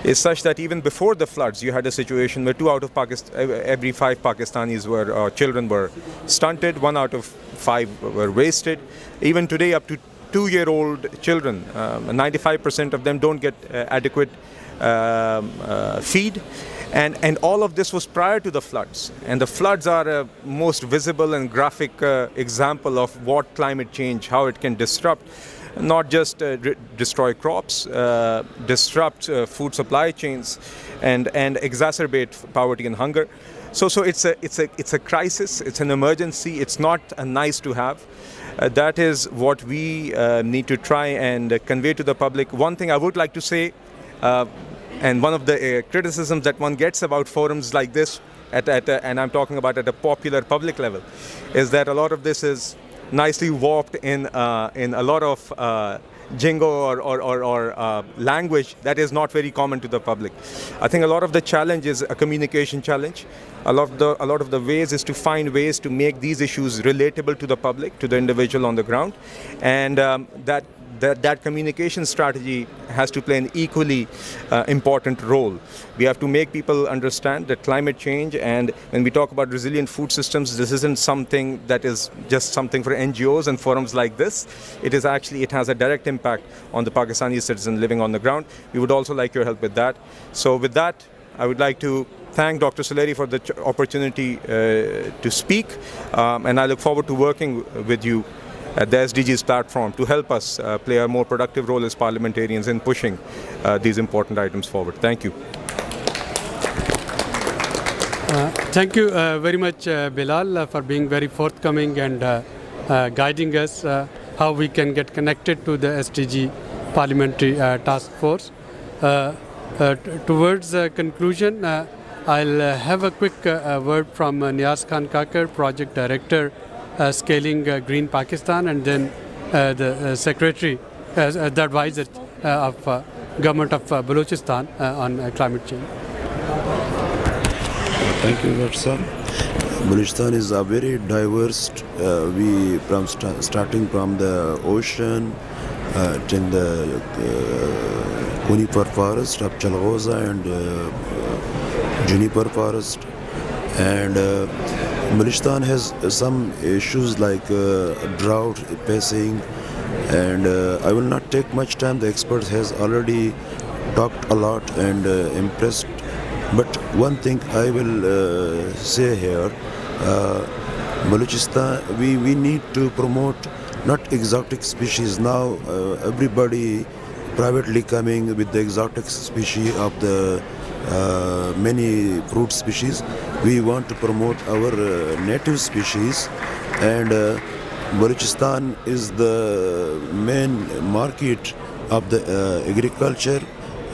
is such that even before the floods, you had a situation where every 5 Pakistanis children were stunted, 1 out of 5 were wasted. Even today, up to 2-year-old children, 95% of them don't get adequate feed. And all of this was prior to the floods. And the floods are a most visible and graphic example of what climate change, how it can disrupt, not just destroy crops, disrupt food supply chains, and exacerbate poverty and hunger. So it's a crisis. It's an emergency. It's not a nice to have. That is what we need to try and convey to the public. One thing I would like to say, and one of the criticisms that one gets about forums like this, and I'm talking about at a popular public level, is that a lot of this is nicely warped in a lot of jingo or language that is not very common to the public. I think a lot of the challenge is a communication challenge. A lot of the ways is to find ways to make these issues relatable to the public, to the individual on the ground, and that communication strategy has to play an equally important role. We have to make people understand that climate change, and when we talk about resilient food systems, this isn't something that is just something for NGOs and forums like this. It has a direct impact on the Pakistani citizen living on the ground. We would also like your help with that. So with that, I would like to thank Dr. Suleri for the opportunity to speak, and I look forward to working with you at the SDGs platform to help us play a more productive role as parliamentarians in pushing these important items forward. Thank you. Thank you very much, Bilal, for being very forthcoming and guiding us how we can get connected to the SDG Parliamentary Task Force. Towards conclusion, I'll have a quick word from Niaz Khan Kakar, Project Director, Scaling Green Pakistan, and then the Secretary, the Advisor of Government of Balochistan on climate change. Thank you, Dr. Sir. Balochistan is a very diverse. We starting from the ocean till the conifer forest of Chalghoza and juniper forest, and Balochistan has some issues like drought facing, and I will not take much time. The experts has already talked a lot and impressed. But one thing I will say here, Balochistan, we need to promote not exotic species. Now everybody privately coming with the exotic species of the many fruit species. We want to promote our native species, and Balochistan is the main market of the agriculture,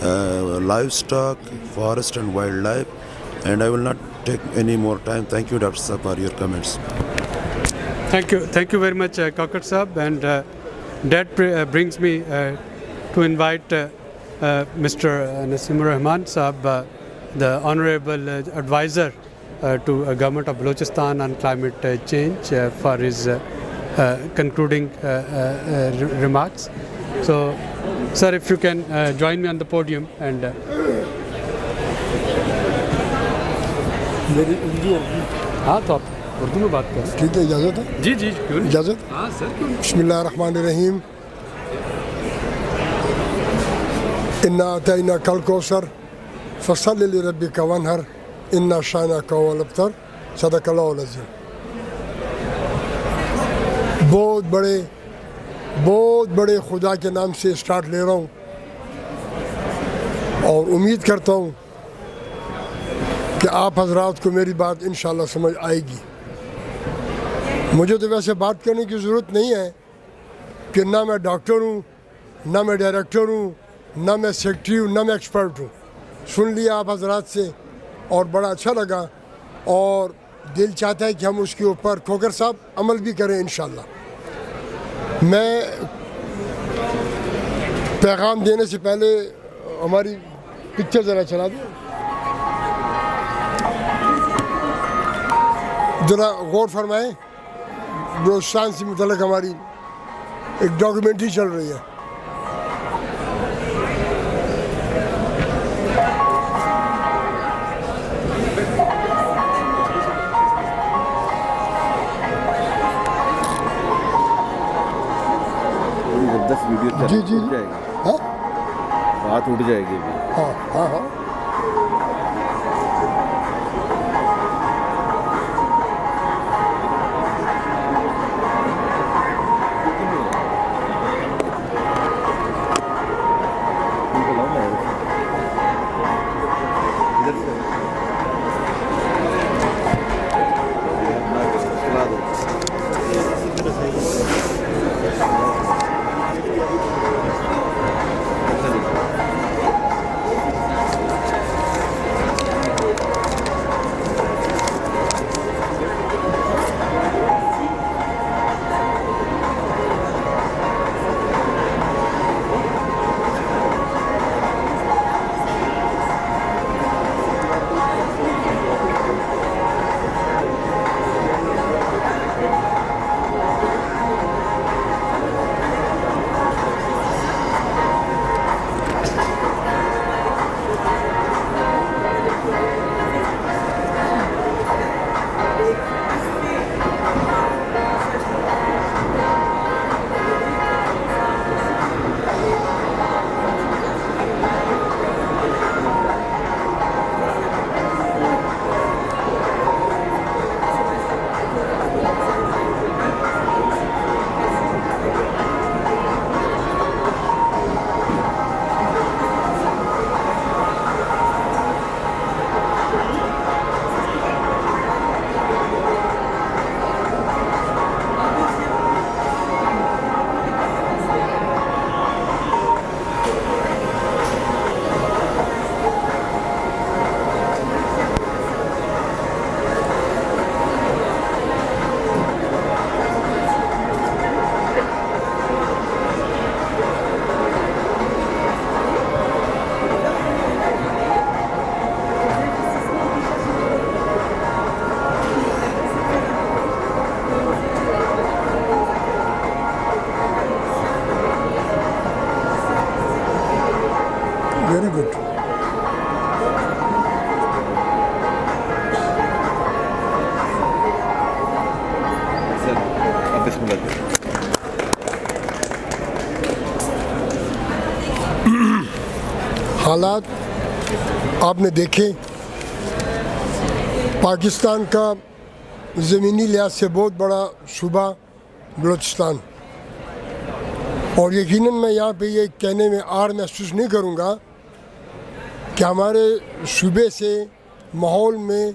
livestock, forest and wildlife. And I will not take any more time. Thank you, Dr. Saab, for your comments. Thank you very much, Kakar Saab, and that brings me to invite Mr. Naseemur Rahman Saab, the Honorable Advisor to Government of Balochistan on climate change, for his concluding remarks. So, sir, if you can join me on the podium and. हाँ तो आप उर्दू में बात करें. ठीक है, इजाज़त है? जी जी क्यों नहीं. इजाज़त. हाँ सर क्यों नहीं. बिस्मिल्लाहिर्रहमानिर्रहीम. इन्ना अतैना कल कौसर फसल्लि लिरब्बिका वन्हर इन्ना शानिअका हुवल अब्तर. सदक़ल्लाहुल अज़ीम. बहुत बड़े खुदा के नाम से स्टार्ट ले रहा हूँ. اور امید کرتا ہوں کہ آپ حضرات کو میری بات انشاءاللہ سمجھ آئے گی. مجھے تو ویسے بات کرنے کی ضرورت نہیں ہے کہ نہ میں ڈاکٹر ہوں، نہ میں ڈائریکٹر ہوں، نہ میں سیکرٹری ہوں، نہ میں ایکسپرٹ ہوں. سن لیا آپ حضرات سے اور بڑا اچھا لگا، اور دل چاہتا ہے کہ ہم اس کے اوپر کھوکر صاحب عمل بھی کریں انشاءاللہ. میں پیغام دینے سے پہلے ہماری پکچر ذرا چلا دیں، ذرا غور فرمائیں. بلوچستان سے متعلق ہماری ایک ڈاکیومنٹری چل رہی ہے. جی جی ہاں بات اٹھ جائے گی. ہاں ہاں ہاں ویری گڈ. حالات آپ نے دیکھے، پاکستان کا زمینی لحاظ سے بہت بڑا صوبہ بلوچستان، اور یقیناً میں یہاں پہ یہ کہنے میں آر محسوس نہیں کروں گا کہ ہمارے صوبے سے ماحول میں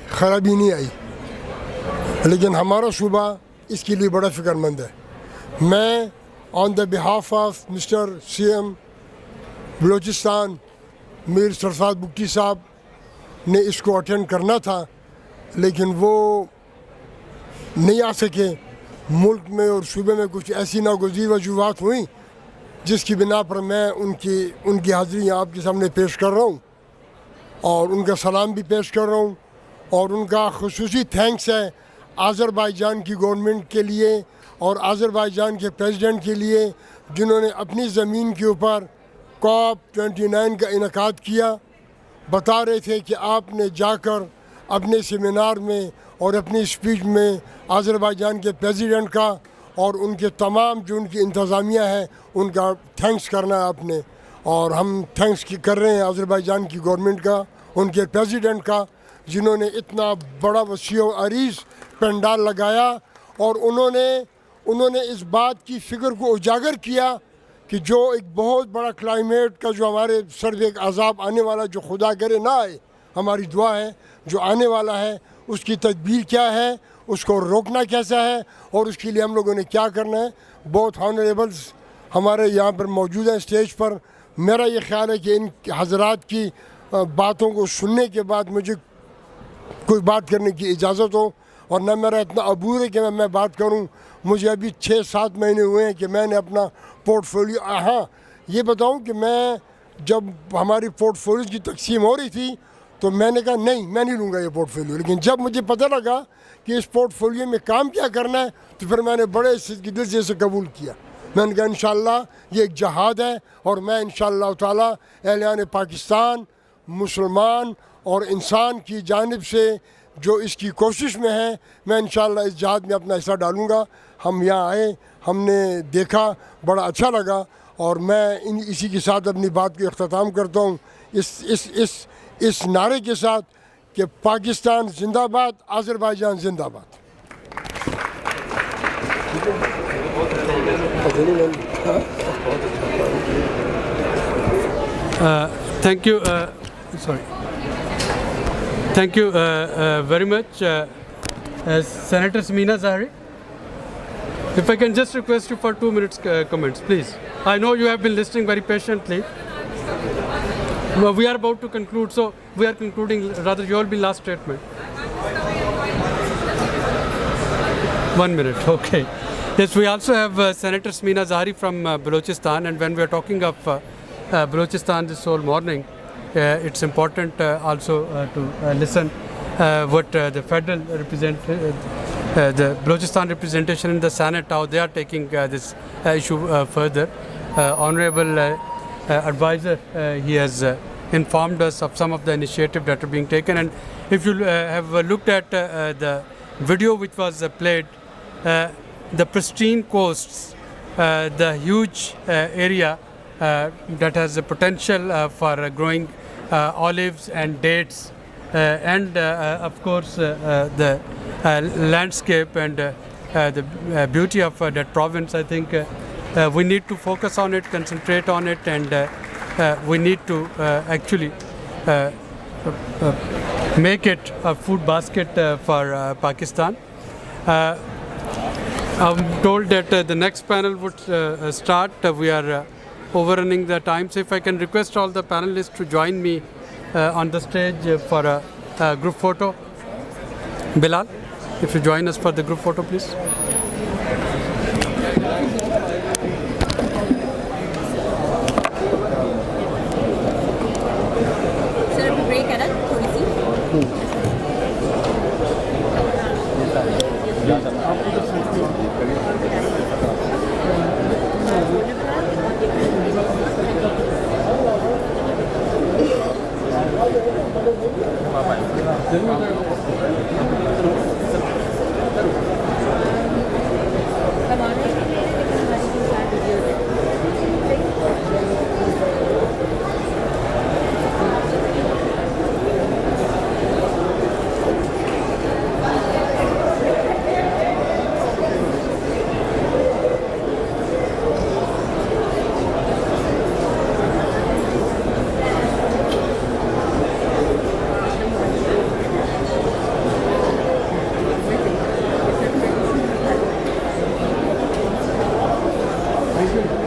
خرابی نہیں آئی، لیکن ہمارا صوبہ اس کے لیے بڑا فکر مند ہے. میں on the behalf of mister C M Balochistan Mir Sarfraz Bugti صاحب نے اس کو اٹینڈ کرنا تھا، لیکن وہ نہیں آ سکے. ملک میں اور صوبے میں کچھ ایسی ناگزیر وجوہات ہوئیں جس کی بنا پر میں ان کی حاضری آپ کے سامنے پیش کر رہا ہوں، اور ان کا سلام بھی پیش کر رہا ہوں، اور ان کا خصوصی تھینکس ہے آذربائیجان کی گورنمنٹ کے لیے اور آذربائیجان کے پریزیڈنٹ کے لیے، جنہوں نے اپنی زمین کے اوپر COP29 کا انعقاد کیا. بتا رہے تھے کہ آپ نے جا کر اپنے سیمینار میں اور اپنی اسپیچ میں آذربائیجان کے پریزیڈنٹ کا اور ان کے تمام جو ان کی انتظامیہ ہے ان کا تھینکس کرنا ہے آپ نے، اور ہم تھینکس کر رہے ہیں آذربائیجان کی گورنمنٹ کا، ان کے پریزیڈنٹ کا، جنہوں نے اتنا بڑا وسیع و عریض پنڈال لگایا، اور انہوں نے اس بات کی فکر کو اجاگر کیا कि जो एक बहुत बड़ा क्लाइमेट का जो हमारे सर्द एक अजाब आने वाला, जो खुदा करे ना आए, हमारी दुआ है, जो आने वाला है उसकी तदबीर क्या है, उसको रोकना कैसा है और उसके लिए हम लोगों ने क्या करना है। बहुत ऑनरेबल्स हमारे यहाँ पर मौजूद हैं स्टेज पर। मेरा ये ख्याल है कि इन हजरात की बातों को सुनने के बाद मुझे कोई बात करने की इजाज़त हो, और न मेरा इतना अबूर है कि मैं बात करूं। मुझे अभी 6-7 महीने हुए हैं कि मैंने अपना पोर्टफोलियो, हाँ ये बताऊं कि मैं जब हमारी पोर्टफोलियो की तकसीम हो रही थी तो मैंने कहा नहीं, मैं नहीं लूँगा ये पोर्टफोलियो। लेकिन जब मुझे पता लगा कि इस पोर्टफोलियो में काम क्या करना है तो फिर मैंने बड़े दिल से इसे कबूल किया। मैंने कहा इंशाअल्लाह ये एक जहाद है और मैं इंशाअल्लाह ताला एहलियान पाकिस्तान, मुसलमान और इंसान की जानिब से जो इसकी कोशिश में है, मैं इंशाअल्लाह इस जहाद में अपना हिस्सा डालूँगा। हम यहाँ आए, हमने देखा, बड़ा अच्छा लगा, और मैं इसी के साथ अपनी बात को अख्ताम करता हूँ इस नारे के साथ कि पाकिस्तान जिंदाबाद, आज़रबाईजान जिंदाबाद। Thank you. Thank you very much, Senator Samina Zahari. If I can just request you for 2 minutes comments, please. I know you have been listening very patiently. Well, we are about to conclude, so we are concluding. Rather, you will be last statement. 1 minute, okay. Yes, we also have Senator Samina Zahari from Balochistan, and when we are talking of Balochistan this whole morning, it's important also to listen what the federal the Balochistan representation in the Senate, how they are taking this issue further. Honorable advisor, he has informed us of some of the initiatives that are being taken, and if you have looked at the video which was played, the pristine coasts, the huge area that has the potential for growing olives and dates, and of course the landscape and the beauty of that province. I think we need to focus on it, concentrate on it, and we need to actually make it a food basket for Pakistan. I'm told that the next panel would start. We are overrunning the time, so if I can request all the panelists to join me on the stage for a group photo. Bilal, if you join us for the group photo, please. Sir, अभी break है ना थोड़ी सी? Thank you.